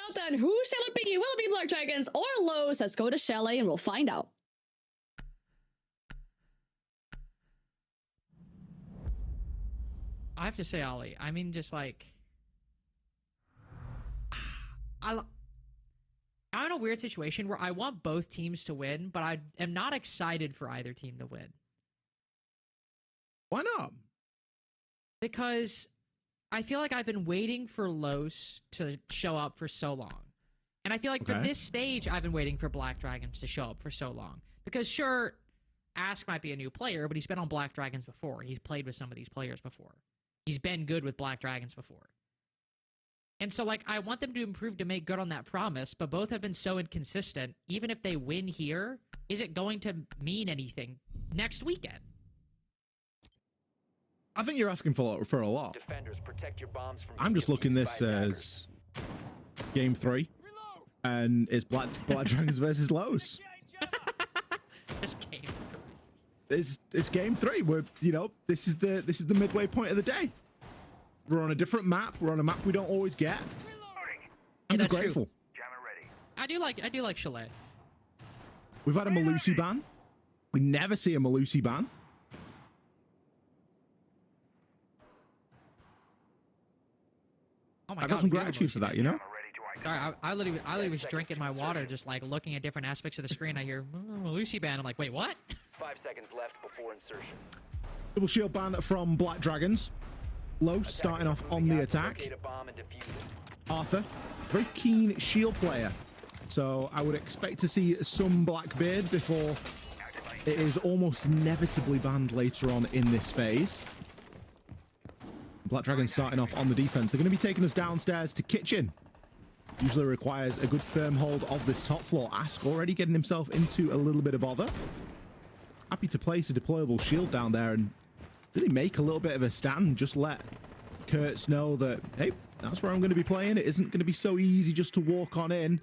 out then. Who shall it be? Will it be Blackdragons or Lowe's? Let's go to Chalet and we'll find out. I have to say, Ollie, I mean, just like... I'm in a weird situation where I want both teams to win, but I am not excited for either team to win. Why not? Because I feel like I've been waiting for Los to show up for so long. And I feel like for this stage, I've been waiting for Blackdragons to show up for so long. Because sure, Ask might be a new player, but he's been on Blackdragons before. He's played with some of these players before. He's been good with Blackdragons before. And so, like, I want them to improve to make good on that promise, but both have been so inconsistent. Even if they win here, is it going to mean anything next weekend? I think you're asking for a lot. Defenders, protect your bombs from I'm just looking this as game 3, and it's Blackdragons versus Lowe's. This game. It's game 3. We're, you know, this is the midway point of the day. We're on a different map. We're on a map we don't always get. I'm just grateful. Jammer ready. I do like Chalet. We've had a Malusi ban. We never see a Malusi ban. Oh my I God, got some gratitude for that, you know. Sorry, I literally was drinking my water, just like looking at different aspects of the screen. I hear Lucy ban. I'm like, wait, what? 5 seconds left before insertion. Double shield ban from Blackdragons. Low starting off on the attack. Arthur, very keen shield player, so I would expect to see some Blackbeard before it is almost inevitably banned later on in this phase. Blackdragons starting off on the defense. They're going to be taking us downstairs to kitchen. Usually requires a good firm hold of this top floor. Ask already getting himself into a little bit of bother. Happy to place a deployable shield down there and really make a little bit of a stand. Just let Kurtz know that, hey, that's where I'm going to be playing. It isn't going to be so easy just to walk on in.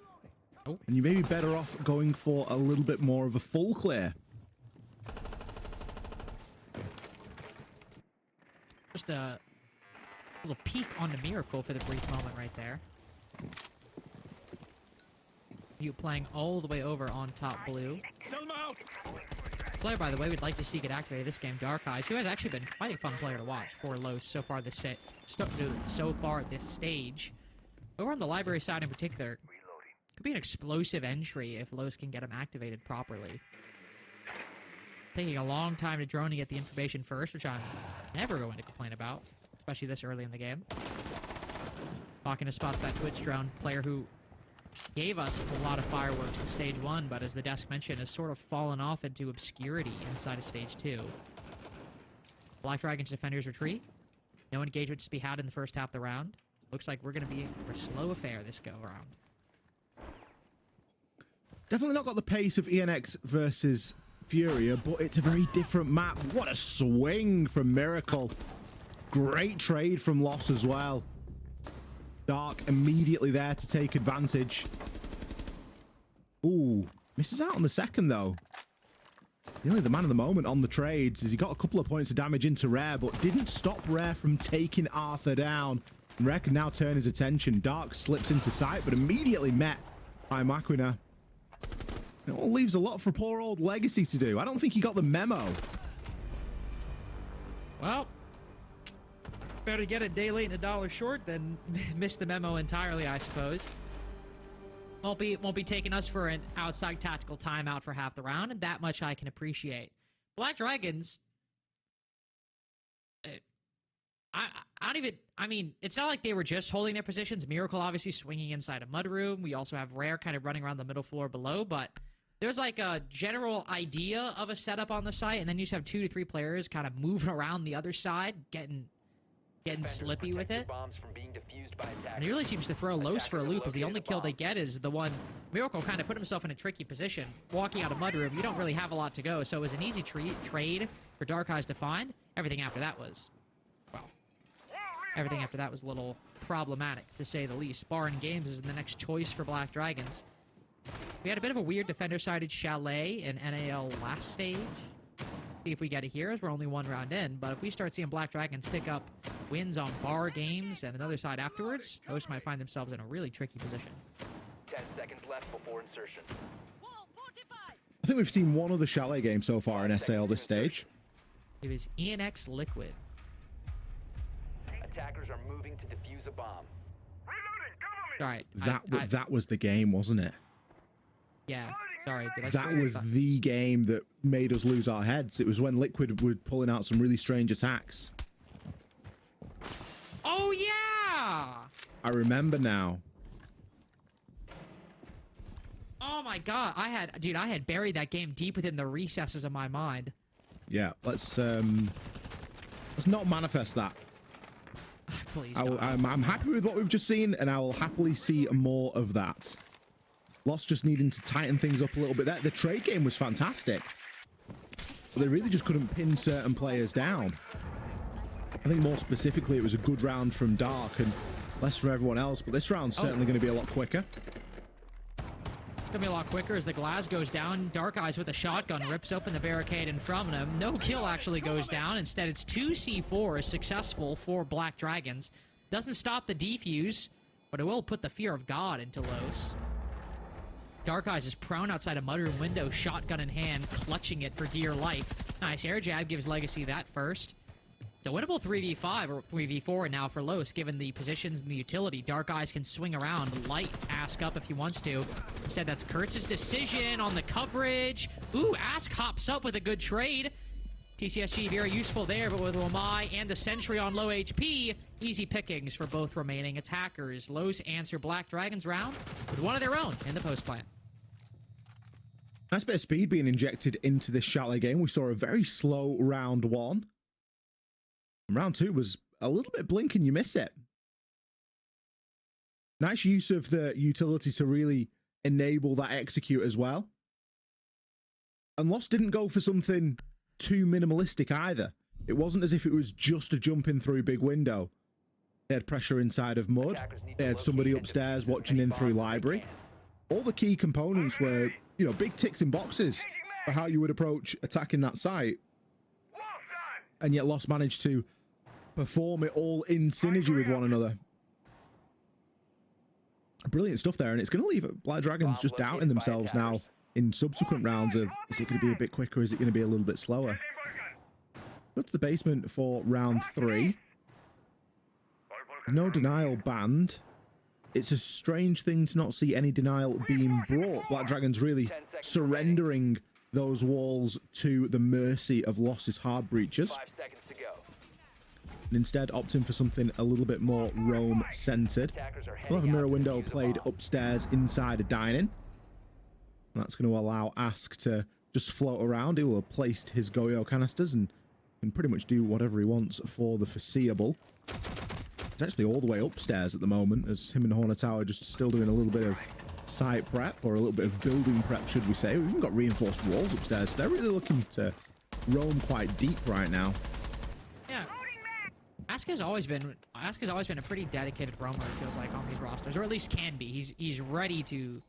Oh. And you may be better off going for a little bit more of a full clear. Just a little peek on the Miracle for the brief moment right there. You playing all the way over on top blue. Player, by the way, we'd like to see get activated this game, Dark Eyes, who has actually been quite a fun player to watch for Los so far this stage. Over on the library side in particular, could be an explosive entry if Los can get him activated properly. Taking a long time to drone to get the information first, which I'm never going to complain about, especially this early in the game. Talking to spots that Twitch drone player who gave us a lot of fireworks in stage 1, but as the desk mentioned, has sort of fallen off into obscurity inside of stage 2. Blackdragons defenders retreat. No engagements to be had in the first half of the round. Looks like we're going to be for a slow affair this go around. Definitely not got the pace of ENX versus Furia, but it's a very different map. What a swing from Miracle. Great trade from Loss as well. Dark immediately there to take advantage. Ooh, misses out on the second though. Nearly the man of the moment on the trades as he got a couple of points of damage into Rare, but didn't stop Rare from taking Arthur down. And Rare can now turn his attention. Dark slips into sight, but immediately met by Maquina. It all leaves a lot for poor old Legacy to do. I don't think he got the memo. Well, better get a day late and a dollar short than miss the memo entirely, I suppose. Won't be taking us for an outside tactical timeout for half the round, and that much I can appreciate. Blackdragons, I mean, it's not like they were just holding their positions. Miracle obviously swinging inside a mudroom. We also have Rare kind of running around the middle floor below, but there's like a general idea of a setup on the site, and then you just have 2 to 3 players kind of moving around the other side, getting slippy with it. And he really seems to throw Los for a loop, as the only kill they get is the one. Miracle kind of put himself in a tricky position. Walking out of mudroom, you don't really have a lot to go, so it was an easy trade for Dark Eyes to find. Everything after that was, well, everything after that was a little problematic, to say the least. Barn Games is the next choice for Blackdragons. We had a bit of a weird defender-sided Chalet in NAL last stage. See if we get it here, as we're only 1 round in. But if we start seeing Black Dragons pick up wins on bar games and another side afterwards, those might find themselves in a really tricky position. 10 seconds left before insertion. I think we've seen one other Chalet game so far in SAL this stage. It was ENX Liquid. Attackers are moving to defuse a bomb. All right. That was the game, wasn't it? Yeah. Sorry. Did I That spoil was that? the game that made us lose our heads. It was when Liquid were pulling out some really strange attacks. Oh, yeah! I remember now. Oh, my God. I had buried that game deep within the recesses of my mind. Yeah, let's not manifest that. Please don't. I'm happy with what we've just seen, and I will happily see more of that. Lost just needing to tighten things up a little bit there. The trade game was fantastic, but they really just couldn't pin certain players down. I think more specifically, it was a good round from Dark and less from everyone else, but this round's certainly going to be a lot quicker. Gonna be a lot quicker as the glass goes down. Dark Eyes with a shotgun rips open the barricade in front of him. No kill actually goes down. Instead, it's 2 C4 successful for Black Dragons. Doesn't stop the defuse, but it will put the fear of God into Los. Dark Eyes is prone outside a mudroom window, shotgun in hand, clutching it for dear life. Nice air jab gives Legacy that first. It's a winnable 3v5 or 3v4 now for Los, given the positions and the utility. Dark Eyes can swing around, light Ask up if he wants to. Instead, that's Kurtz's decision on the coverage. Ooh, Ask hops up with a good trade. TCSG very useful there, but with Wamai and the Sentry on low HP, easy pickings for both remaining attackers. Los answer Black Dragons round with one of their own in the post plant. Nice bit of speed being injected into this Chalet game. We saw a very slow round 1. Round 2 was a little bit blink and you miss it. Nice use of the utility to really enable that execute as well. And Lost didn't go for something too minimalistic either. It wasn't as if it was just a jump in through big window. They had pressure inside of mud. They had somebody upstairs watching in through library. All the key components were, you know, big ticks in boxes for how you would approach attacking that site. And yet Lost managed to perform it all in synergy with one another. Brilliant stuff there, and it's going to leave Black Dragons just doubting themselves now in subsequent rounds of, is it going to be a bit quicker, is it going to be a little bit slower? Go to the basement for round 3. No denial banned. It's a strange thing to not see any denial being brought. Black Dragons really surrendering those walls to the mercy of Lost's hard breachers. 5 seconds to go. And instead opting for something a little bit more roam-centered. We'll have a mirror window played upstairs inside a dining. And that's going to allow Ask to just float around. He will have placed his Goyo canisters and can pretty much do whatever he wants for the foreseeable. It's actually all the way upstairs at the moment, as him and Hornet Tower just still doing a little bit of site prep, or a little bit of building prep, should we say. We've even got reinforced walls upstairs, so they're really looking to roam quite deep right now. Yeah. Ask has always been a pretty dedicated roamer, it feels like, on these rosters, or at least can be. He's ready to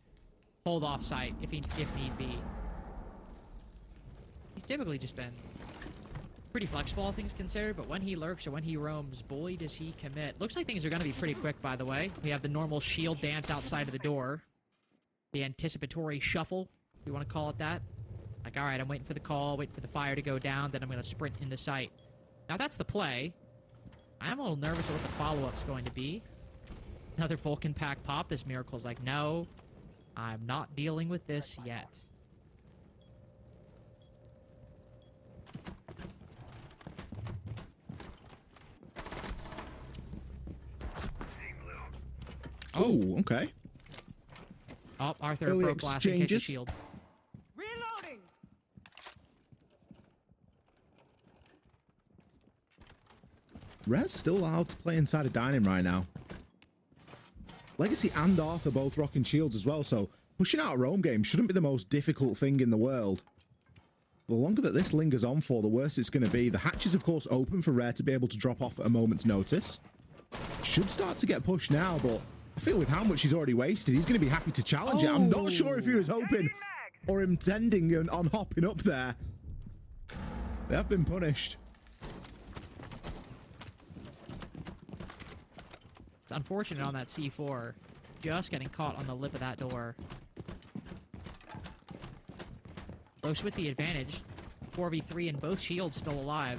hold off site if need be. He's typically just been pretty flexible, all things considered, but when he lurks or when he roams, boy, does he commit. Looks like things are going to be pretty quick, by the way. We have the normal shield dance outside of the door. The anticipatory shuffle, if you want to call it that. Like, all right, I'm waiting for the call, waiting for the fire to go down, then I'm going to sprint into sight. Now, that's the play. I'm a little nervous what the follow-up's going to be. Another Vulcan pack pop. This Miracle's like, no, I'm not dealing with this yet. Oh, okay. Oh, Arthur Early broke glass and kicked the exchanges. shield. Reloading. Red's still allowed to play inside a dining right now. Legacy and Arthur both rocking shields as well, so pushing out a roam game shouldn't be the most difficult thing in the world. The longer that this lingers on for, the worse it's going to be. The hatch is, of course, open for Rare to be able to drop off at a moment's notice. Should start to get pushed now, but I feel with how much he's already wasted, he's going to be happy to challenge it. I'm not sure if he was hoping or intending on hopping up there. They have been punished. It's unfortunate on that C4. Just getting caught on the lip of that door. Los with the advantage. 4v3 and both shields still alive.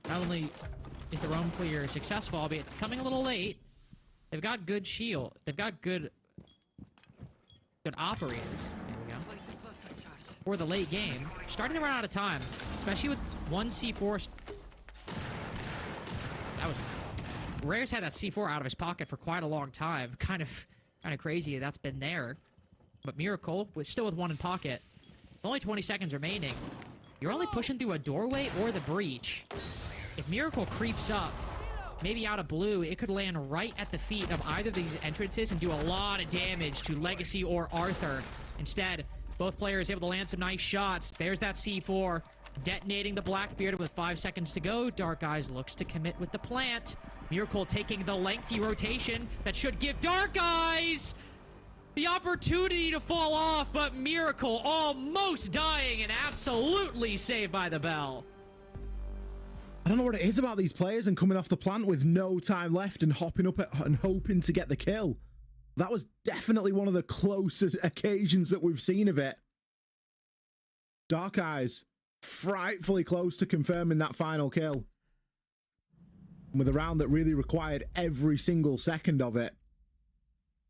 Not only is the roam clear successful, albeit coming a little late, they've got good shield. They've got good operators. There we go. For the late game. Starting to run out of time. Especially with one C4. That was... Rare's had that C4 out of his pocket for quite a long time. Kind of crazy that's been there. But Miracle, still with one in pocket. Only 20 seconds remaining. You're only pushing through a doorway or the breach. If Miracle creeps up, maybe out of blue, it could land right at the feet of either of these entrances and do a lot of damage to Legacy or Arthur. Instead, both players able to land some nice shots. There's that C4, detonating the Blackbeard with 5 seconds to go. Dark Eyes looks to commit with the plant. Miracle taking the lengthy rotation that should give Dark Eyes the opportunity to fall off, but Miracle almost dying and absolutely saved by the bell. I don't know what it is about these players and coming off the plant with no time left and hopping up and hoping to get the kill. That was definitely one of the closest occasions that we've seen of it. Dark Eyes frightfully close to confirming that final kill. With a round that really required every single second of it.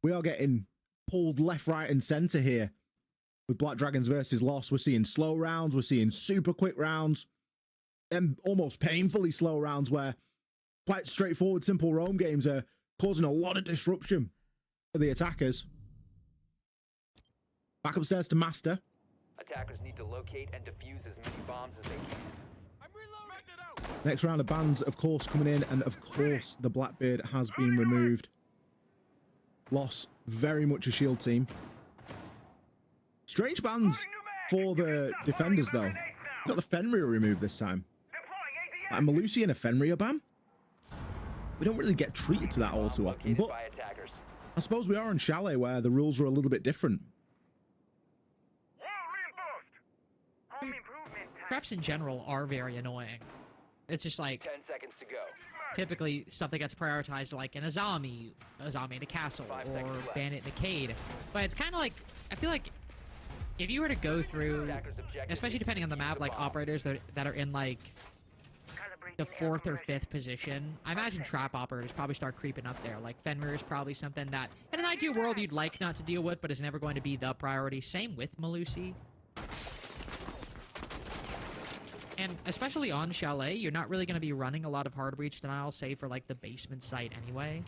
We are getting pulled left, right, and center here. With Blackdragons versus Lost, we're seeing slow rounds, we're seeing super quick rounds, and almost painfully slow rounds where quite straightforward, simple roam games are causing a lot of disruption for the attackers. Back upstairs to Master. Attackers need to locate and defuse as many bombs as they can. Next round of bans, of course, coming in, and of course the Blackbeard has been removed. Lost, very much a shield team. Strange bans for the defenders, though. Got the Fenrir removed this time. Like Malusi and a Fenrir ban? We don't really get treated to that all too often, but I suppose we are on Chalet where the rules are a little bit different. Preps in general are very annoying. It's just like 10 seconds to go. typically stuff that gets prioritized like in a zombie in a castle, or bandit in a cade. But it's kind of like, I feel like if you were to go through, especially depending on the map, like operators that are in like the 4th or 5th position, I imagine trap operators probably start creeping up there. Like Fenrir is probably something that in an ideal world you'd like not to deal with, but is never going to be the priority. Same with Malusi. And especially on Chalet, you're not really going to be running a lot of hard breach denial, save for like the basement site anyway.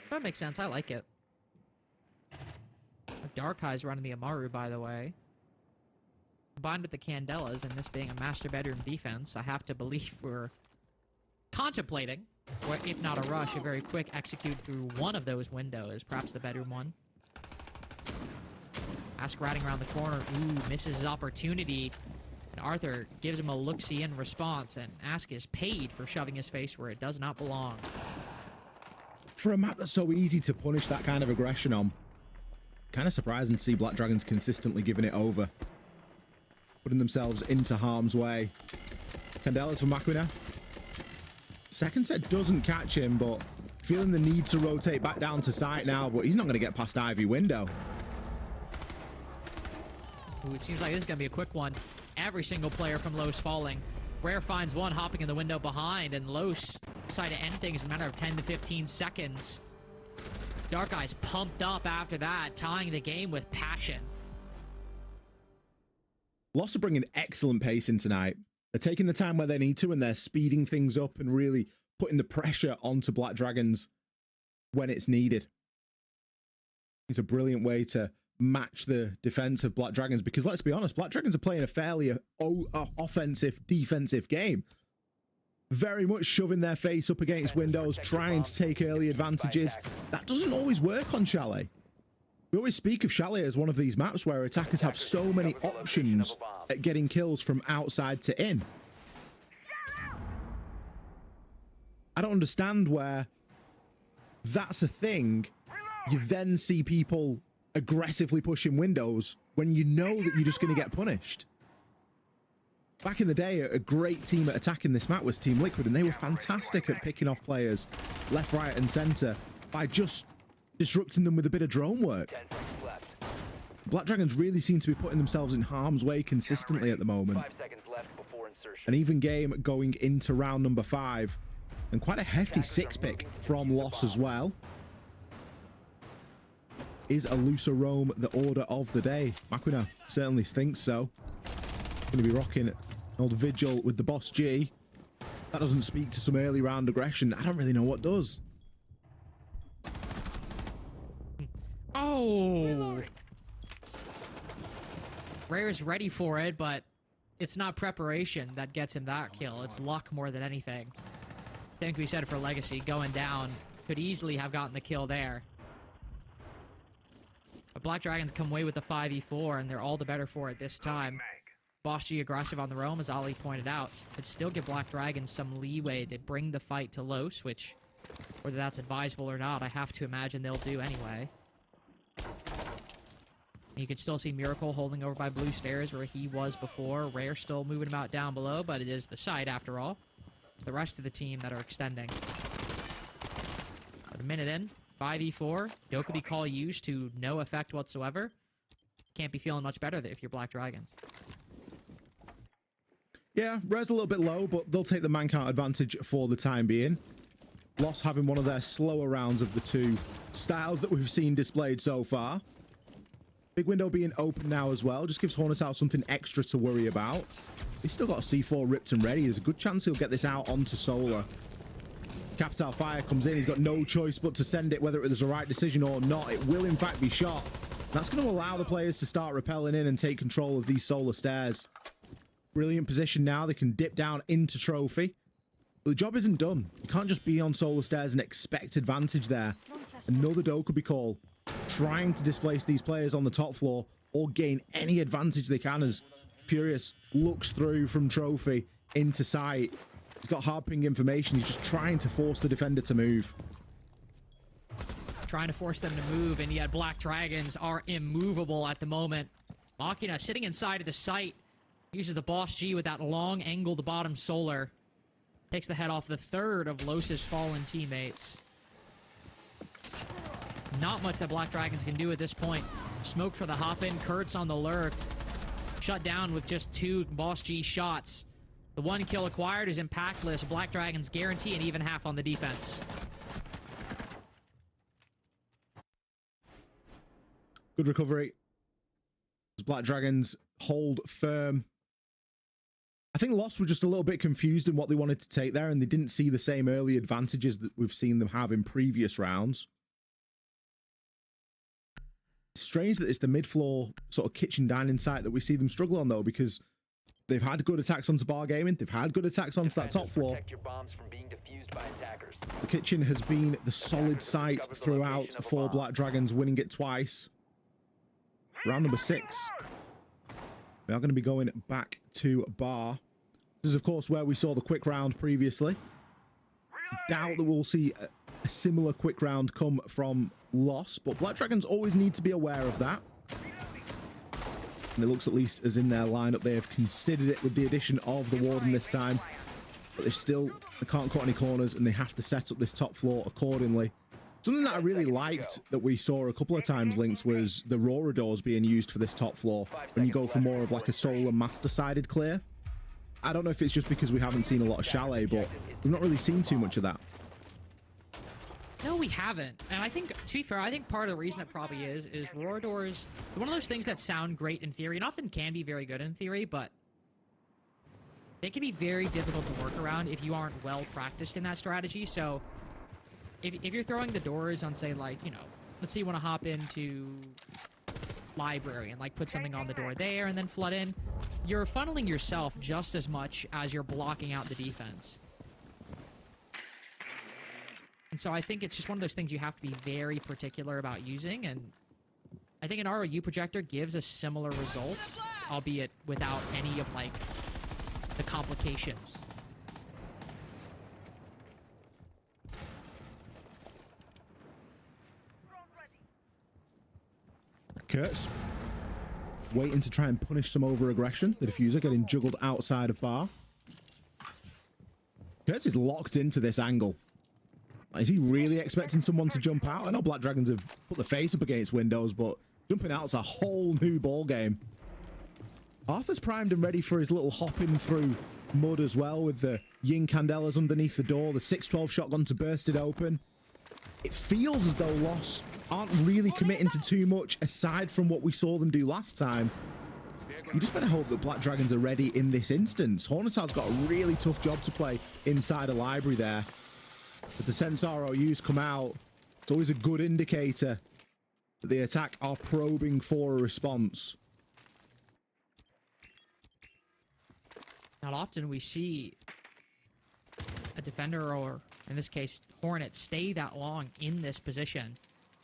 That makes sense. I like it. Dark Eyes running the Amaru, by the way. Combined with the Candelas and this being a master bedroom defense, I have to believe we're contemplating, or if not a rush, a very quick execute through one of those windows, perhaps the bedroom one. Ask riding around the corner. Ooh, misses his opportunity. And Arthur gives him a look-see in response, and Ask is paid for shoving his face where it does not belong. For a map that's so easy to punish that kind of aggression on, kind of surprising to see Blackdragons consistently giving it over. Putting themselves into harm's way. Candelas for Makwina. Second set doesn't catch him, but feeling the need to rotate back down to site now, but he's not going to get past Ivy window. Ooh, it seems like this is going to be a quick one. Every single player from Los falling. Rare finds one hopping in the window behind, and Los decide to end things in a matter of 10 to 15 seconds. Dark Eyes pumped up after that, tying the game with passion. Lost are bringing excellent pace in tonight. They're taking the time where they need to, and they're speeding things up and really putting the pressure onto Blackdragons when it's needed. It's a brilliant way to match the defense of Blackdragons, because let's be honest, Blackdragons are playing a fairly offensive, defensive game. Very much shoving their face up against windows, trying to take early advantages. That doesn't always work on Chalet. We always speak of Chalet as one of these maps where attackers have so many options at getting kills from outside to in. I don't understand where that's a thing. You then see people aggressively pushing windows when you know that you're just going to get punished. Back in the day, a great team at attacking this map was Team Liquid, and they were fantastic at picking off players left, right, and center by just disrupting them with a bit of drone work. 10 seconds left. Blackdragons really seem to be putting themselves in harm's way consistently at the moment. 5 seconds left before insertion. An even game going into round number 5, and quite a hefty 6-pick from Loss as well. Is a looser roam the order of the day? Maquina certainly thinks so. Going to be rocking an old vigil with the Boss G. That doesn't speak to some early round aggression. I don't really know what does. Oh! Rare is ready for it, but it's not preparation that gets him that kill. It's luck more than anything. I think we said it for Legacy. Going down could easily have gotten the kill there. But Blackdragons come away with the 5v4, and they're all the better for it this time. Boss G aggressive on the roam, as Ali pointed out, could still give Blackdragons some leeway to bring the fight to Los, which, whether that's advisable or not, I have to imagine they'll do anyway. You could still see Miracle holding over by blue stairs where he was before. Rare still moving about down below, but it is the side after all. It's the rest of the team that are extending. But a minute in, 5v4, Dokubi call used to no effect whatsoever. Can't be feeling much better if you're Blackdragons. Yeah, Rare's a little bit low, but they'll take the man count advantage for the time being. Loss having one of their slower rounds of the two styles that we've seen displayed so far. Big window being open now as well. Just gives Hornet out something extra to worry about. He's still got a C4 ripped and ready. There's a good chance he'll get this out onto Solar. Capital Fire comes in. He's got no choice but to send it, whether it was the right decision or not. It will, in fact, be shot. That's going to allow the players to start rappelling in and take control of these Solar stairs. Brilliant position now. They can dip down into Trophy. But the job isn't done. You can't just be on Solar stairs and expect advantage there. Another Dokubi call. Trying to displace these players on the top floor or gain any advantage they can as Furious looks through from Trophy into sight. He's got hard ping information. He's just trying to force the defender to move. Trying to force them to move, and yet Blackdragons are immovable at the moment. Machina sitting inside of the site. Uses the Boss G with that long angled bottom Solar. Takes the head off the third of Los's fallen teammates. Not much that Blackdragons can do at this point. Smoke for the hop-in. Kurtz on the lurk. Shut down with just 2 Boss G shots. The 1 kill acquired is impactless. Blackdragons guarantee an even half on the defense. Good recovery. Blackdragons hold firm. I think Lost were just a little bit confused in what they wanted to take there, and they didn't see the same early advantages that we've seen them have in previous rounds. It's strange that it's the mid-floor sort of kitchen dining site that we see them struggle on, though, because they've had good attacks onto bar gaming, they've had good attacks onto that top floor. Protect your bombs from being defused by attackers. The kitchen has been the solid site throughout for Blackdragons, winning it twice. Round number 6. We are going to be going back to bar. This is, of course, where we saw the quick round previously. Doubt that we'll see a similar quick round come from Loss, but Blackdragons always need to be aware of that. And it looks, at least as in their lineup, they have considered it with the addition of the Warden this time. But they can't cut any corners, and they have to set up this top floor accordingly. Something that I really liked that we saw a couple of times, Lynx, was the Aurora doors being used for this top floor when you go for more of like a Solar master-sided clear. I don't know if it's just because we haven't seen a lot of Chalet, but we've not really seen too much of that. No, we haven't. And I think, to be fair, I think part of the reason it probably is Aurora doors, one of those things that sound great in theory, and often can be very good in theory, but they can be very difficult to work around if you aren't well practiced in that strategy. So if you're throwing the doors on, say, like, you know, let's say you want to hop into library and like put something on the door there and then flood in, you're funneling yourself just as much as you're blocking out the defense. And so I think it's just one of those things you have to be very particular about using, and I think an ROU projector gives a similar result, albeit without any of like the complications. Kurtz waiting to try and punish some over-aggression. The diffuser getting juggled outside of bar. Kurtz is locked into this angle. Is he really expecting someone to jump out? I know Black Dragons have put the face up against windows, but jumping out's a whole new ball game. Arthur's primed and ready for his little hopping through mud as well, with the Yin Candelas underneath the door, the 612 shotgun to burst it open. It feels as though Loss aren't really committing to too much aside from what we saw them do last time. You just better hope that Black Dragons are ready in this instance. Hornetar's got a really tough job to play inside a library there. If the Sense ROUs come out, it's always a good indicator that the attack are probing for a response. Not often we see a defender, or in this case Hornet, stay that long in this position,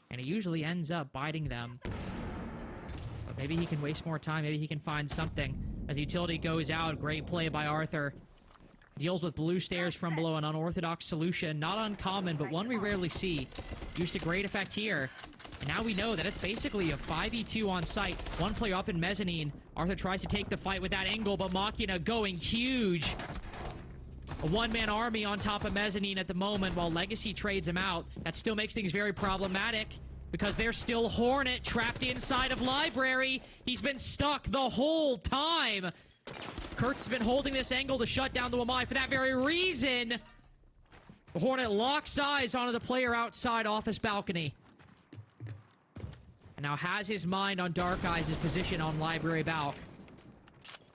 and it usually ends up biting them. But maybe he can waste more time, maybe he can find something. As utility goes out, great play by Arthur. Deals with blue stairs from below, an unorthodox solution, not uncommon, but one we rarely see. Used to great effect here. And now we know that it's basically a 5v2 on site. One player up in mezzanine. Arthur tries to take the fight with that angle, but Machina going huge. A one-man army on top of mezzanine at the moment while Legacy trades him out. That still makes things very problematic because there's still Hornet trapped inside of library. He's been stuck the whole time. Kurt's been holding this angle to shut down the Wamai for that very reason. The Hornet locks eyes onto the player outside office balcony. And now has his mind on Dark Eyes' position on library balc.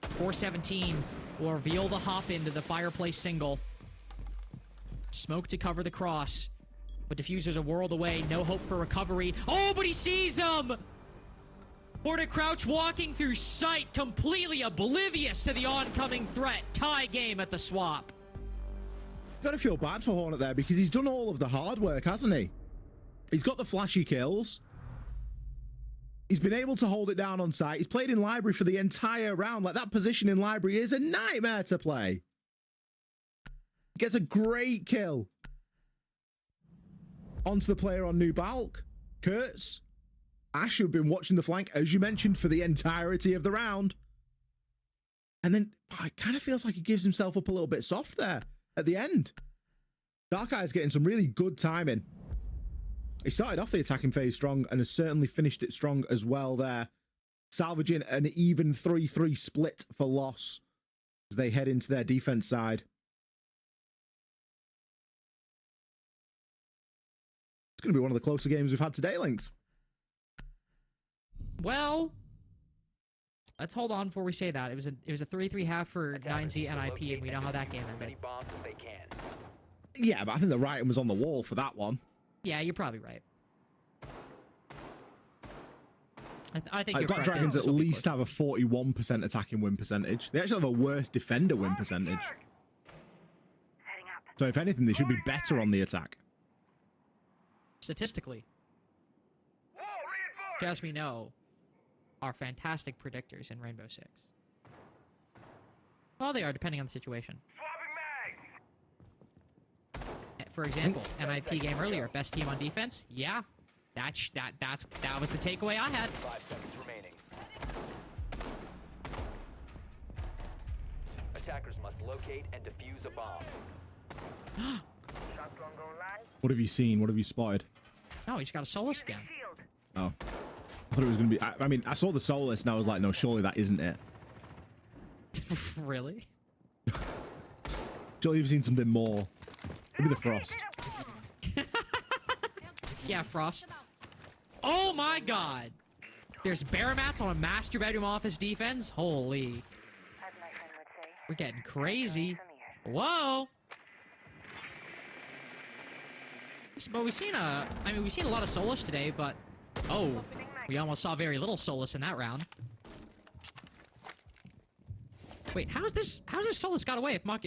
417 will reveal the hop into the fireplace single. Smoke to cover the cross. But Diffuser's a world away. No hope for recovery. Oh, but he sees him! Hornet Crouch walking through sight, completely oblivious to the oncoming threat. Tie game at the swap. Gotta feel bad for Hornet there because he's done all of the hard work, hasn't he? He's got the flashy kills. He's been able to hold it down on site. He's played in library for the entire round. Like, that position in library is a nightmare to play. He gets a great kill onto the player on New Balk. Kurtz. Ash, who've been watching the flank, as you mentioned, for the entirety of the round. And then it kind of feels like he gives himself up a little bit soft there at the end. Dark Eye's getting some really good timing. He started off the attacking phase strong and has certainly finished it strong as well there. Salvaging an even 3-3 split for Loss as they head into their defense side. It's going to be one of the closer games we've had today, Lynx. Well, let's hold on before we say that. It was a 3-3 half for 9Z and IP, and we know how that game ended. Yeah, but I think the writing was on the wall for that one. Yeah, you're probably right. I think Black Dragons at least have a 41% attacking win percentage. They actually have a worse defender win percentage. So if anything, they should be better on the attack. Statistically, as we know, are fantastic predictors in Rainbow Six. Well, they are, depending on the situation. For example, NIP game earlier, best team on defense. Yeah, that was the takeaway I had. 5 seconds remaining. Attackers must locate and defuse a bomb. What have you seen? What have you spotted? Oh, he just got a solo scan. Oh. I thought it was going to be... I mean, I saw the Solus and I was like, no, surely that isn't it. Really? Surely you've seen something more. Maybe the Frost. Yeah, Frost. Oh my god! There's bear mats on a master bedroom office defense? Holy. We're getting crazy. Whoa! But we've seen we've seen a lot of Solus today, but... Oh, we almost saw very little Solus in that round. Wait, how's this Solus got away if Mock...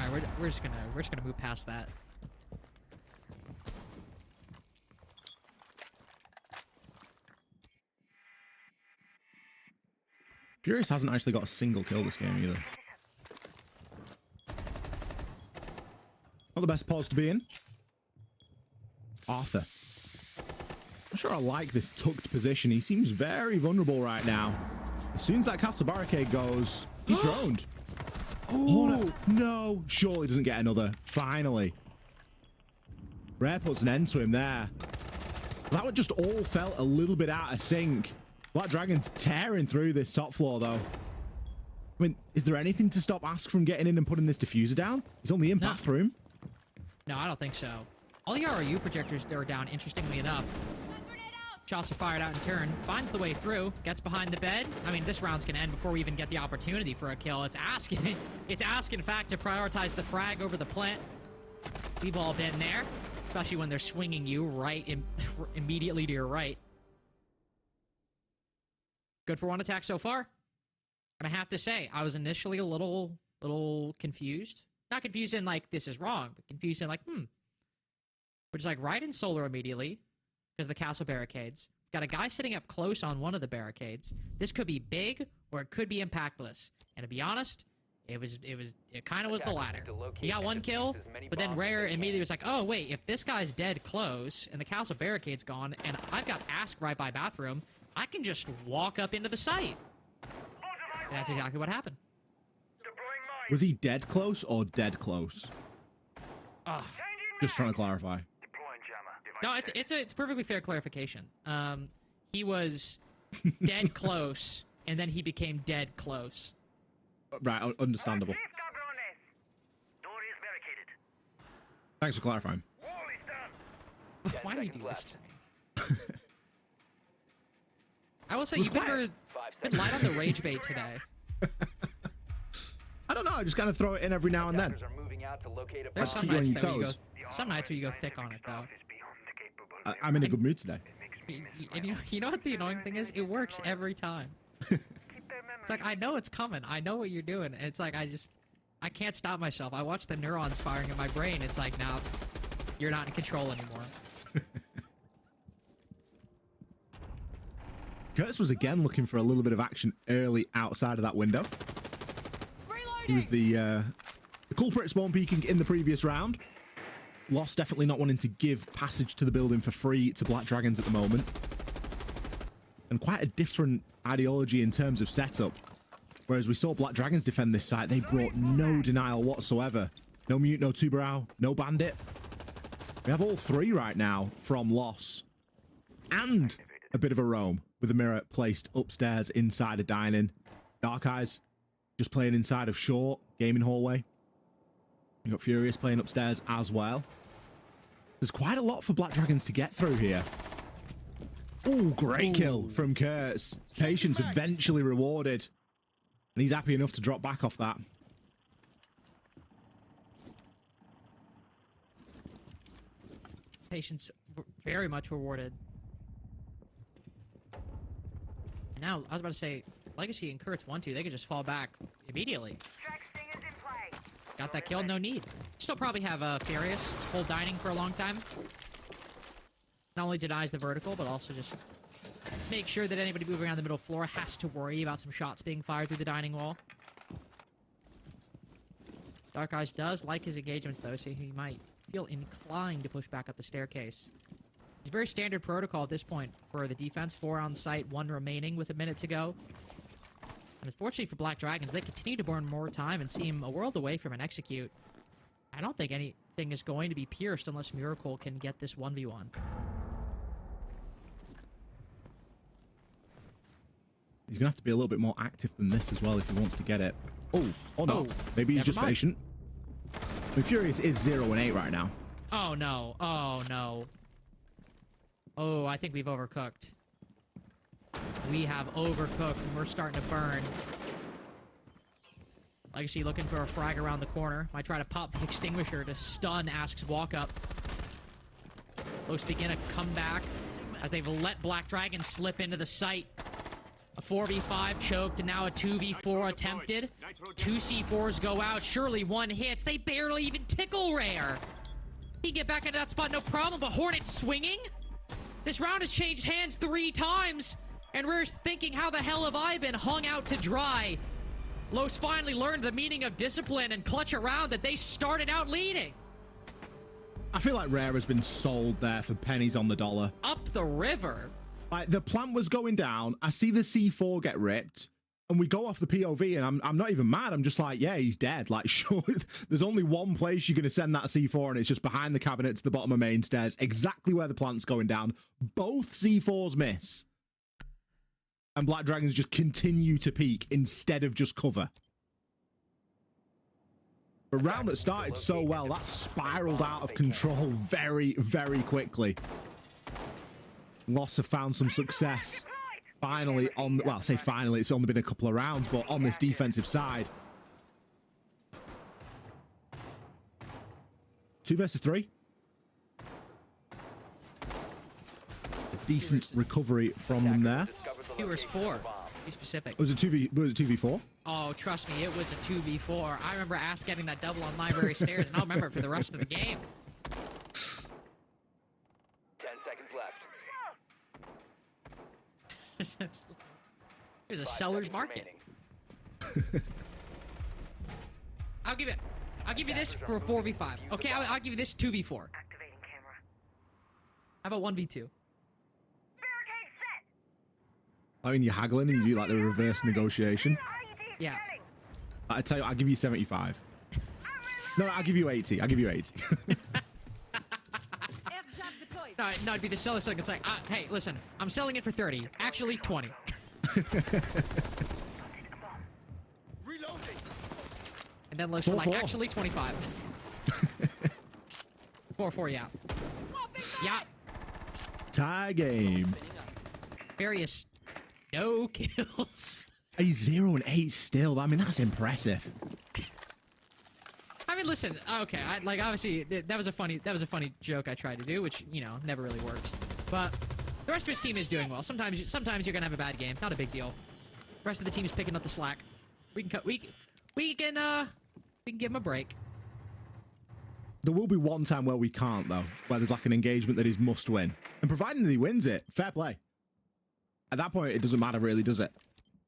Alright, we're just gonna move past that. Furious hasn't actually got a single kill this game either. Not the best pause to be in. Arthur. Not sure I like this tucked position. He seems very vulnerable right now. As soon as that castle barricade goes, he's droned. Oh, no. Surely doesn't get another. Finally. Rare puts an end to him there. That one just all felt a little bit out of sync. Blackdragon's tearing through this top floor, though. I mean, is there anything to stop Ask from getting in and putting this diffuser down? He's only in bathroom. No, I don't think so. All the ROU projectors are down, interestingly enough. Shots are fired out in turn. Finds the way through. Gets behind the bed. I mean, this round's going to end before we even get the opportunity for a kill. It's Ask. It's Ask, in fact, to prioritize the frag over the plant. We've all been there. Especially when they're swinging you right immediately to your right. Good for one attack so far. And I have to say, I was initially a little confused. Not confused in like, this is wrong, but confused in like, Which is like right in solar immediately, because the castle barricades. Got a guy sitting up close on one of the barricades. This could be big, or it could be impactless. And to be honest, it kind of was the latter. He got one kill, but then Rare immediately was like, oh wait, if this guy's dead close, and the castle barricade's gone, and I've got Ask right by bathroom, I can just walk up into the site. And that's exactly what happened. Was he dead close or dead close? Just trying to clarify. No, it's perfectly fair clarification. He was dead close, and then he became dead close. Right, understandable. Thanks for clarifying. Why do you do this to me? I will say you've been light on the rage bait today. I don't know. I just kind of throw it in every now and then. There's some nights where you go thick on it, though. I'm in a good mood today. And you know what the annoying thing is? It works every time. It's like, I know it's coming. I know what you're doing. And it's like, I can't stop myself. I watch the neurons firing in my brain. It's like, now you're not in control anymore. Curtis was again looking for a little bit of action early outside of that window. He was the culprit spawn peeking in the previous round. Lost definitely not wanting to give passage to the building for free to Blackdragons at the moment. And quite a different ideology in terms of setup. Whereas we saw Blackdragons defend this site, they brought no denial whatsoever. No mute, no two-brow, no bandit. We have all three right now from Loss. And a bit of a roam with a mirror placed upstairs inside a dining. Dark Eyes just playing inside of Short, gaming hallway. You got Furious playing upstairs as well. There's quite a lot for Blackdragons to get through here. Oh, great kill from Kurtz. Patience eventually rewarded. And he's happy enough to drop back off that. Patience very much rewarded. Now, I was about to say, Legacy and Kurtz 1-2, they could just fall back immediately. Got that kill, no need. Still probably have Furious hold dining for a long time. Not only denies the vertical, but also just make sure that anybody moving around the middle floor has to worry about some shots being fired through the dining wall. Dark Eyes does like his engagements, though, so he might feel inclined to push back up the staircase. It's very standard protocol at this point for the defense. 4 on site, 1 remaining with a minute to go. And unfortunately for Blackdragons, they continue to burn more time and seem a world away from an execute. I don't think anything is going to be pierced unless Miracle can get this 1v1. He's going to have to be a little bit more active than this as well if he wants to get it. Oh, no. Maybe he's just patient. I mean, Furious is 0 and 8 right now. Oh, no. Oh, no. Oh, I think we've overcooked. We have overcooked and we're starting to burn. Legacy looking for a frag around the corner. Might try to pop the extinguisher to stun Ask's walk up. Los begin a comeback as they've let Blackdragon slip into the site. A 4v5 choked and now a 2v4 attempted. 2 C4s go out. Surely 1 hits. They barely even tickle Rare. He can get back into that spot, no problem, but Hornet swinging? This round has changed hands 3 times. And Rare's thinking, how the hell have I been hung out to dry? Los finally learned the meaning of discipline and clutch a round that they started out leading. I feel like Rare has been sold there for pennies on the dollar. Up the river. Like, the plant was going down. I see the C4 get ripped, and we go off the POV, and I'm not even mad. I'm just like, yeah, he's dead. Like, sure, there's only one place you're going to send that C4, and it's just behind the cabinet to the bottom of main stairs, exactly where the plant's going down. Both C4s miss. And Black Dragons just continue to peak instead of just cover. The round that started so well, that spiraled out of control very, very quickly. Loss have found some success. Finally on, well, I say finally, it's only been a couple of rounds, but on this defensive side. 2 versus 3. A decent recovery from them there. 2 versus 4. Be specific. Was it 2v4? Oh, trust me, it was a 2v4. I remember Ass getting that double on library stairs, and I'll remember it for the rest of the game. 10 seconds left. There's a seller's market. I'll give you this for a 4v5. Okay, I'll give you this 2v4. Activating camera. How about 1v2? Barricade set. I mean, you're haggling and you do like the reverse negotiation. Yeah. I tell you, I'll give you 75. No, I'll give you 80. I'll give you 80. F-jab deployed. No, it'd be the seller so it's like, hey, listen, I'm selling it for 30. Actually, 20. Reloading. And then Los were like, 4-4. actually, 25. 4-4, yeah. Yeah. Tie game. Various no kills. A 0 and 8 still. I mean, that's impressive. I mean, listen. Okay, obviously that was a funny joke I tried to do, which never really works. But the rest of his team is doing well. Sometimes you're gonna have a bad game. Not a big deal. The rest of the team is picking up the slack. We can give him a break. There will be one time where we can't, though, where there's like an engagement that is must win. And providing that he wins it, fair play. At that point, it doesn't matter really, does it?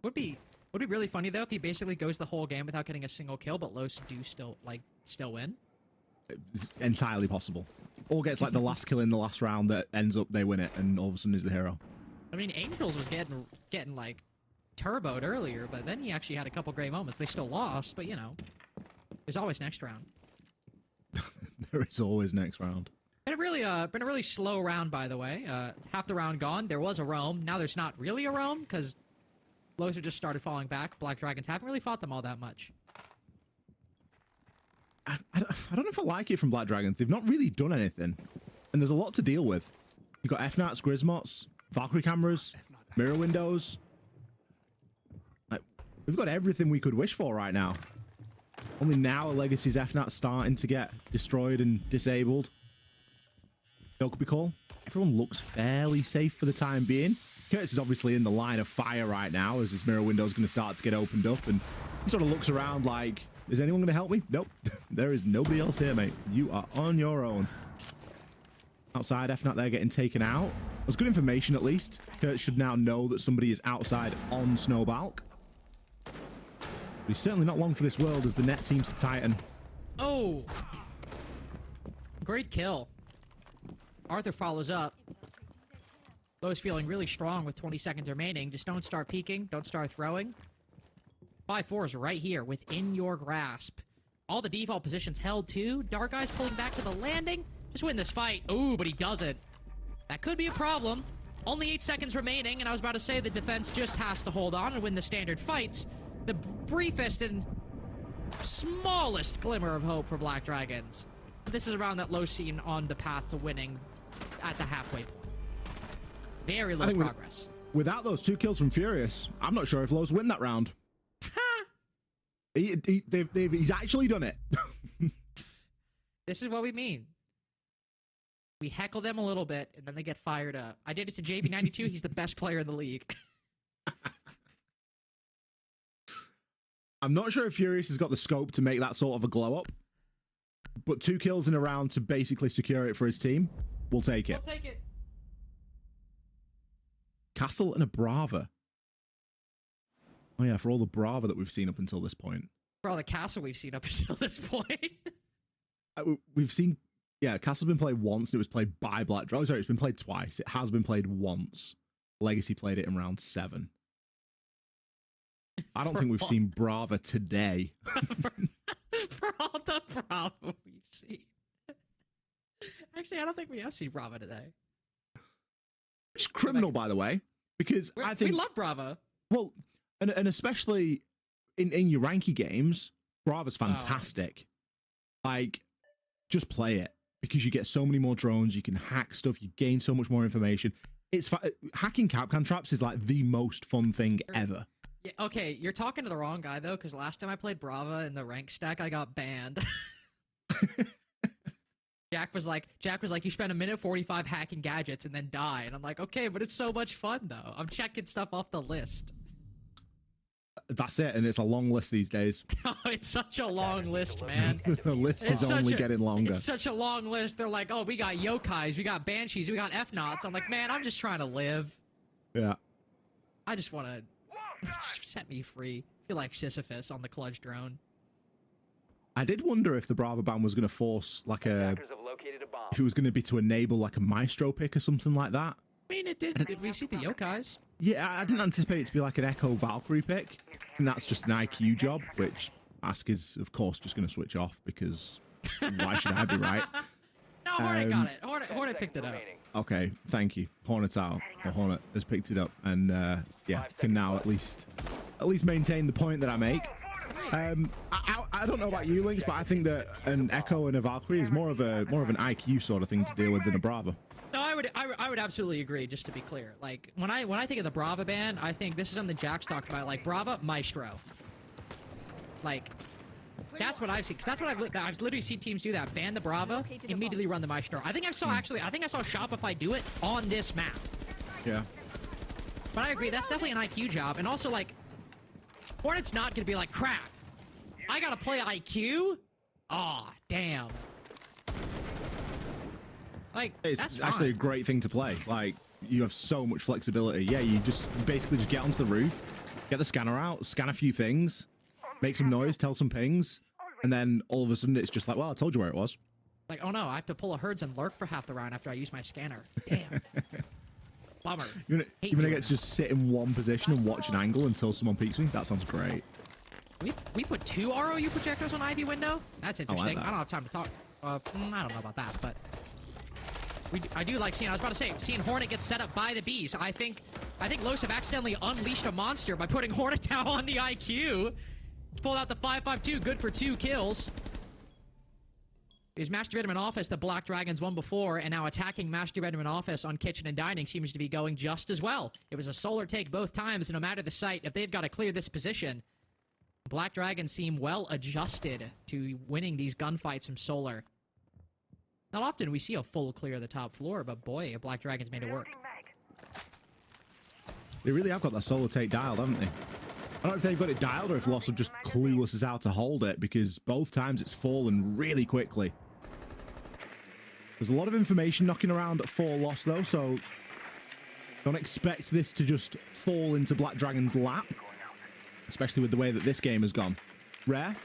Would be really funny though if he basically goes the whole game without getting a single kill, but Los do still win. It's entirely possible. Or gets like the last kill in the last round that ends up they win it, and all of a sudden is the hero. I mean, Angels was getting like turboed earlier, but then he actually had a couple great moments. They still lost, but there's always next round. There is always next round. Been a really slow round, by the way. Half the round gone. There was a roam. Now there's not really a roam because Loser just started falling back. Black Dragons haven't really fought them all that much. I don't know if I like it from Black Dragons. They've not really done anything, and there's a lot to deal with. You've got FNATs, Grismots, Valkyrie cameras, mirror windows. Like, we've got everything we could wish for right now. Only now are Legacy's FNATs starting to get destroyed and disabled. Could be cool. Everyone looks fairly safe for the time being. Curtis is obviously in the line of fire right now as his mirror window is going to start to get opened up, and he sort of looks around like, is anyone going to help me? Nope. There is nobody else here, mate. You are on your own. Outside, FNAT there getting taken out. That's good information, at least. Curtis should now know that somebody is outside on Snowbalk. But he's certainly not long for this world as the net seems to tighten. Oh! Great kill. Arthur follows up. Lowe's feeling really strong with 20 seconds remaining. Just don't start peeking. Don't start throwing. 5-4 is right here within your grasp. All the default positions held too. Dark Eyes pulling back to the landing. Just win this fight. Ooh, but he doesn't. That could be a problem. Only 8 seconds remaining, and I was about to say the defense just has to hold on and win the standard fights. The briefest and smallest glimmer of hope for Black Dragons. This is a round that Lowe's seen on the path to winning at the halfway point. Very low progress. Without those 2 kills from Furious, I'm not sure if Lowe's win that round. He's actually done it. This is what we mean. We heckle them a little bit, and then they get fired up. I did it to JB92. He's the best player in the league. I'm not sure if Furious has got the scope to make that sort of a glow up, but 2 kills in a round to basically secure it for his team, we'll take it. We'll take it. Castle and a Brava. Oh yeah, for all the Brava that we've seen up until this point. For all the castle we've seen up until this point. We've seen Yeah, Castle's been played once, and it was played by Blackdragons. Oh, sorry, it's been played twice. It has been played once. Legacy played it in round 7. I don't think we've seen Brava today. For all the Bravo we've seen. Actually, I don't think we have seen Brava today. It's criminal, by the way, because I think we love Brava. Well, and especially in your ranky games, Brava's fantastic. Like, just play it because you get so many more drones. You can hack stuff. You gain so much more information. It's hacking Capcan traps is like the most fun thing ever. Yeah, okay, you're talking to the wrong guy though, because last time I played Brava in the rank stack, I got banned. Jack was like, you spent a minute 45 hacking gadgets and then die, and I'm like, okay, but it's so much fun though. I'm checking stuff off the list. That's it, and it's a long list these days. Oh, it's such a long list, man. The list is only getting longer. It's such a long list. They're like, oh, we got yokais, we got banshees, we got F-Knots. I'm like, man, I'm just trying to live. Yeah. I just want to set me free. Feel like Sisyphus on the clutch drone. I did wonder if the Brava ban was going to force like Attackers have located a bomb. if it was going to be to enable like a Maestro pick or something like that. I mean, it did. Did we see the yokais? Yeah, I didn't anticipate it to be like an Echo Valkyrie pick. And that's just an IQ job, which Ask is, of course, just going to switch off because why should I be right? No, Hornet got it. Hornet picked it up. Okay, thank you. Hornet's out. Or Hornet has picked it up and yeah, can now at least maintain the point that I make. I don't know about you, Lynx, but I think that an Echo and a Valkyrie is more of an IQ sort of thing to deal with than a Brava. No, I would absolutely agree. Just to be clear, like when I think of the Brava ban, I think this is something Jack's talked about. Like Brava Maestro. Like that's what I've seen. Because that's what I've literally seen teams do that. Ban the Brava, immediately run the Maestro. I think I saw Shopify do it on this map. Yeah. But I agree. That's definitely an IQ job. And also like, Hornet's not gonna be like crap. I gotta play IQ. Aw, damn. Like, It's that's actually a fine. great thing to play. Like, you have so much flexibility. Yeah, you just basically just get onto the roof, get the scanner out, scan a few things, make some noise, tell some pings, and then all of a sudden it's just like, well, I told you where it was. Like, oh no, I have to pull a herds and lurk for half the round after I use my scanner. Damn. Bummer. You're Hate gonna doing get to that. just sit in one position and watch an angle until someone peeks me? That sounds great. We put 2 ROU projectors on Ivy window? That's interesting. that. I don't have time to talk. I don't know about that, but I do like seeing. I was about to say, seeing Hornet get set up by the bees. I think Los have accidentally unleashed a monster by putting Hornet down on the IQ. Pulled out the 5.52, good for 2 kills. Is Master Bedroom and Office the Blackdragons won before, and now attacking Master Bedroom and Office on Kitchen and Dining seems to be going just as well. It was a solar take both times, no matter the site. If they've got to clear this position, Black Dragons seem well adjusted to winning these gunfights from solar. Not often we see a full clear of the top floor, but boy, Black Dragons made it work. They really have got that solo take dialed, haven't they? I don't know if they've got it dialed or if Loss are just clueless as how to hold it, because both times it's fallen really quickly. There's a lot of information knocking around for Loss, though, so don't expect this to just fall into Black Dragon's lap, especially with the way that this game has gone. Rare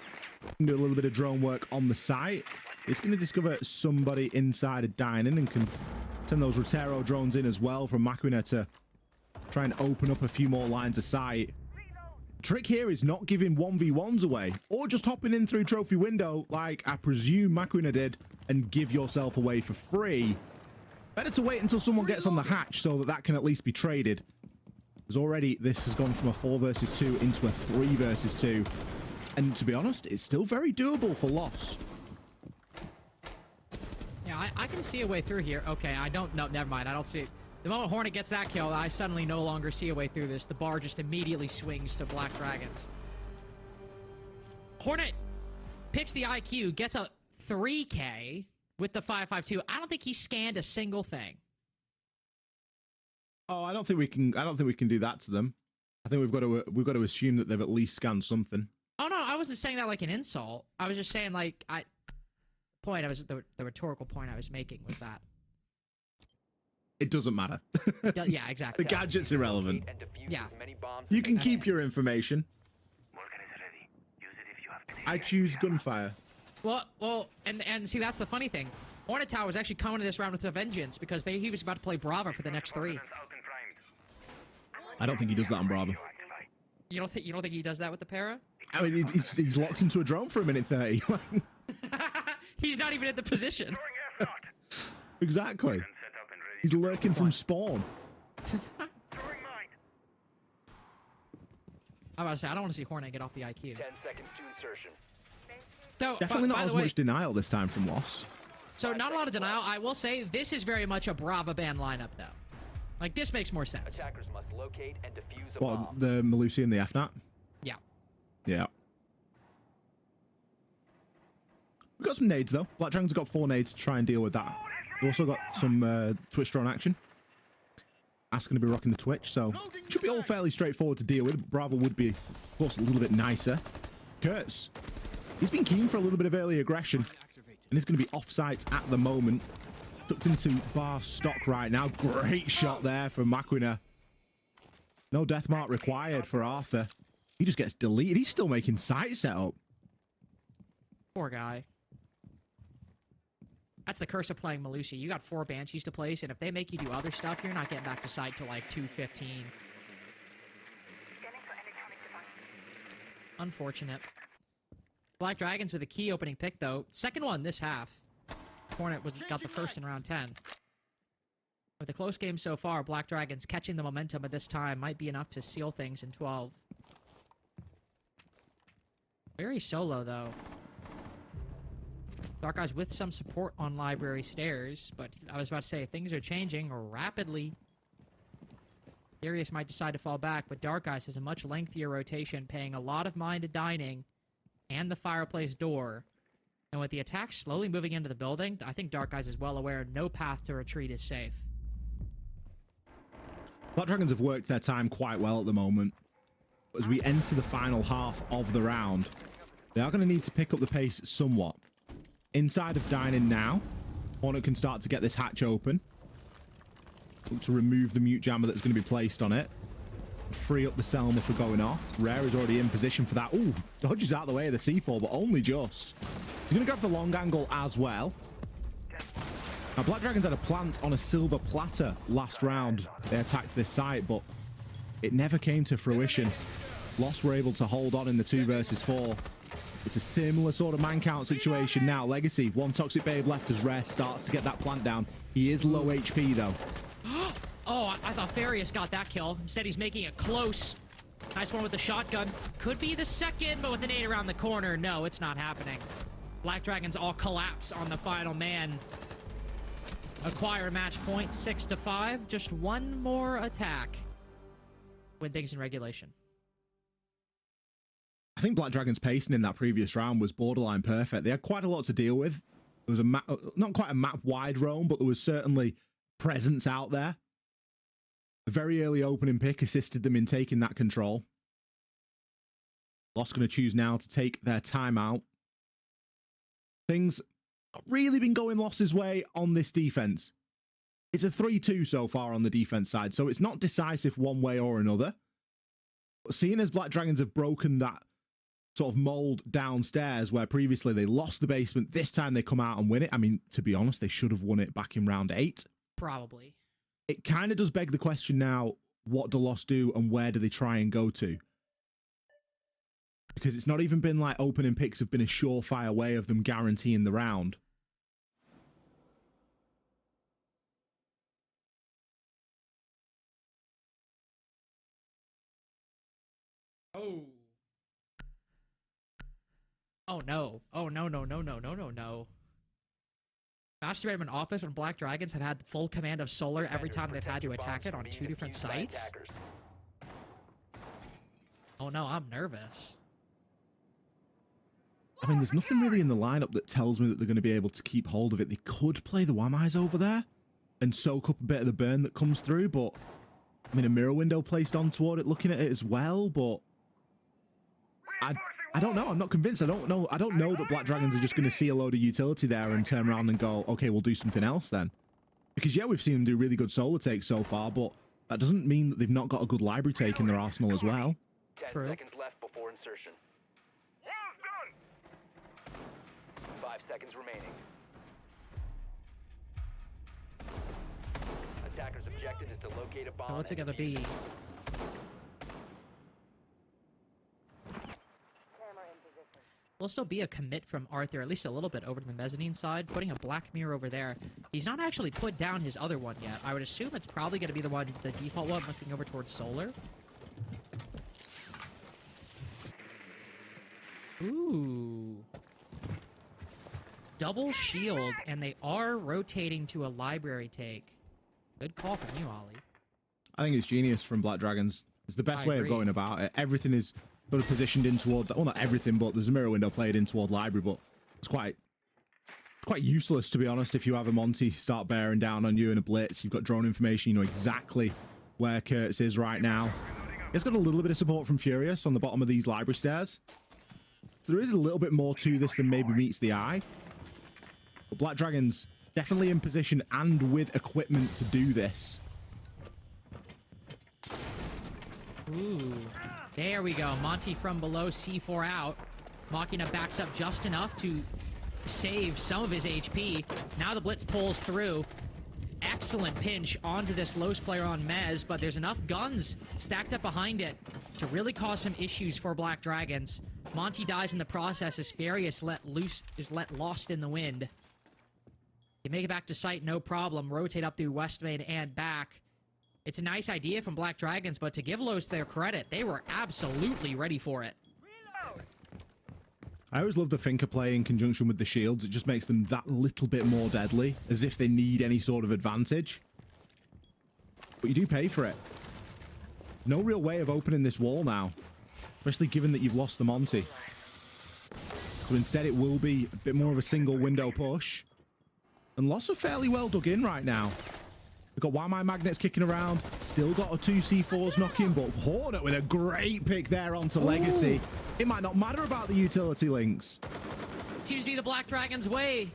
can do a little bit of drone work on the site. It's going to discover somebody inside a dining and can send those Rotero drones in as well from Makuina to try and open up a few more lines of sight. Trick here is not giving 1v1s away or just hopping in through trophy window like I presume Makuina did and give yourself away for free. Better to wait until someone gets on the hatch so that can at least be traded. Because already this has gone from a 4 versus 2 into a 3 versus 2. And to be honest, it's still very doable for Loss. Yeah, I can see a way through here. Okay, I don't know. Never mind. I don't see it. The moment Hornet gets that kill, I suddenly no longer see a way through this. The bar just immediately swings to Black Dragons. Hornet picks the IQ, gets a 3K with the 5.52. I don't think he scanned a single thing. Oh, I don't think we can do that to them. I think we've got to assume that they've at least scanned something. Oh no, I wasn't saying that like an insult. I was just saying like the rhetorical point I was making was that It doesn't matter. yeah, exactly. The gadget's irrelevant. And defuse Yeah. as many bombs You as can they keep your information. I choose gunfire. Well, and see, that's the funny thing. Hornet Tower was actually coming to this round with a vengeance because he was about to play Brava for the next 3. I don't think he does that on Bravo. You don't think he does that with the para? I mean, he's locked into a drone for a minute 30. He's not even in the position. Exactly. He's lurking from spawn. I'm about to say, I don't want to see Hornet get off the IQ. 10 seconds to insertion. So, Definitely by not the as way, much denial this time from Loss. So not a lot of denial. I will say this is very much a Brava band lineup, though. Like, this makes more sense. Attackers must locate and defuse a What, bomb. the Malusi and the FNAT? Yeah. Yeah. We've got some nades, though. Blackdragons got 4 nades to try and deal with that. We've also got some Twitch drone action. Ask's going to be rocking the Twitch, so should be all fairly straightforward to deal with. Bravo would be, of course, a little bit nicer. Kurtz, he's been keen for a little bit of early aggression, and he's going to be off-site at the moment. Tucked into bar stock right now. Great shot there from Makwina. No death mark required for Arthur. He just gets deleted. He's still making site setup. Poor guy. That's the curse of playing Malusi. You got 4 Banshees to place, and if they make you do other stuff, you're not getting back to site till like 2:15. Scanning for electronic device. Unfortunate. Black Dragons with a key opening pick, though. Second one this half. Hornet got the first in round 10. With a close game so far, Black Dragons catching the momentum at this time might be enough to seal things in 12. Very solo, though. Dark Eyes with some support on library stairs, but I was about to say, things are changing rapidly. Darius might decide to fall back, but Dark Eyes has a much lengthier rotation, paying a lot of mind to dining and the fireplace door. And with the attack slowly moving into the building, I think Dark Eyes is well aware no path to retreat is safe. Blackdragons have worked their time quite well at the moment. As we enter the final half of the round, they are going to need to pick up the pace somewhat. Inside of dining now, Hornet can start to get this hatch open. Look to remove the mute jammer that's going to be placed on it. Free up the Selma for going off. Rare is already in position for that. Ooh, dodges out of the way of the C4, but only just. He's going to grab the long angle as well. Now, Blackdragons had a plant on a silver platter last round. They attacked this site, but it never came to fruition. Lost were able to hold on in the 2 versus 4. It's a similar sort of man count situation now. Legacy, 1 toxic babe left as Rare starts to get that plant down. He is low HP though. Oh, I thought Farius got that kill. Instead, he's making it close. Nice one with the shotgun. Could be the second, but with the nade around the corner, no, it's not happening. Black Dragons all collapse on the final man. Acquire match point 6-5. Just 1 more attack. Win things in regulation. I think Blackdragon's pacing in that previous round was borderline perfect. They had quite a lot to deal with. There was a map, not quite a map-wide roam, but there was certainly presence out there. A very early opening pick assisted them in taking that control. Lost going to choose now to take their timeout. Things not really been going Loss's way on this defense. It's a 3-2 so far on the defense side, so it's not decisive one way or another. But seeing as Blackdragons have broken that sort of mold downstairs where previously they lost the basement, this time they come out and win it. I mean, to be honest, they should have won it back in round 8. Probably. It kind of does beg the question now, what do Lost do and where do they try and go to? Because it's not even been like opening picks have been a surefire way of them guaranteeing the round. Oh. Oh no. Oh no, no, no, no, no, no, no. Master Bedroom Office and Black Dragons have had full command of Solar every time they've had to attack it on 2 different sites. Oh no, I'm nervous. I mean, there's nothing really in the lineup that tells me that they're going to be able to keep hold of it. They could play the Wamais over there and soak up a bit of the burn that comes through, but I mean, a mirror window placed on toward it, looking at it as well, but I don't know. I'm not convinced. I don't know that Black Dragons are just going to see a load of utility there and turn around and go, okay, we'll do something else then. Because, yeah, we've seen them do really good solar takes so far, but that doesn't mean that they've not got a good library take in their arsenal as well. 10 True. seconds left before insertion. 5 seconds remaining. objective is to locate a bomb. So what's it and gonna be? Will still be a commit from Arthur, at least a little bit, over to the mezzanine side, putting a black mirror over there. He's not actually put down his other one yet. I would assume it's probably going to be the one, the default one, looking over towards solar. Ooh. Double shield, and they are rotating to a library take. Good call from you, Ollie. I think it's genius from Blackdragons. It's the best I way agree. of going about it. Everything is sort of positioned in towards, well, not everything, but there's a mirror window played in toward library, but it's quite useless, to be honest. If you have a Monty start bearing down on you in a blitz, you've got drone information, you know exactly where Kurtz is right now. It's got a little bit of support from Furious on the bottom of these library stairs. There is a little bit more to this than maybe meets the eye. But Blackdragons definitely in position and with equipment to do this. Ooh. There we go. Monty from below, C4 out. Machina backs up just enough to save some of his HP. Now the blitz pulls through. Excellent pinch onto this Los player on Mez, but there's enough guns stacked up behind it to really cause some issues for Blackdragons. Monty dies in the process as Furious is let lost in the wind. You make it back to site, no problem. Rotate up through West Main and back. It's a nice idea from Blackdragons, but to give Los their credit, they were absolutely ready for it. I always love the Finker play in conjunction with the shields. It just makes them that little bit more deadly, as if they need any sort of advantage. But you do pay for it. No real way of opening this wall now, especially given that you've lost the Monty. So instead it will be a bit more of a single window push. And Loss are fairly well dug in right now. We've got Why My Magnets kicking around. Still got a 2 C4s knocking, but Hornet with a great pick there onto Legacy. It might not matter about the utility links. Seems to be the Blackdragons' way.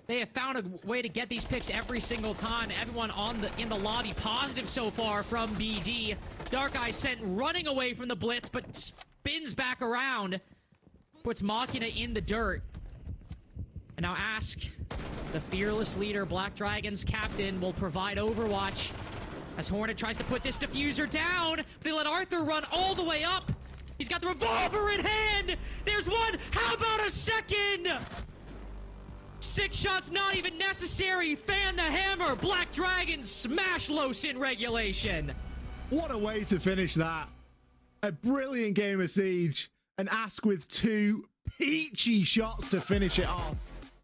They have found a way to get these picks every single time. Everyone in the lobby positive so far from BD. Dark Eye sent running away from the blitz, but spins back around. Puts Machina in the dirt. And now Ask, the fearless leader, Blackdragons captain, will provide Overwatch as Hornet tries to put this diffuser down. They let Arthur run all the way up. He's got the revolver in hand. There's one. How about a second? 6 shots not even necessary. Fan the hammer. Blackdragons smash Los in regulation. What a way to finish that. A brilliant game of Siege. And Ask with 2 peachy shots to finish it off.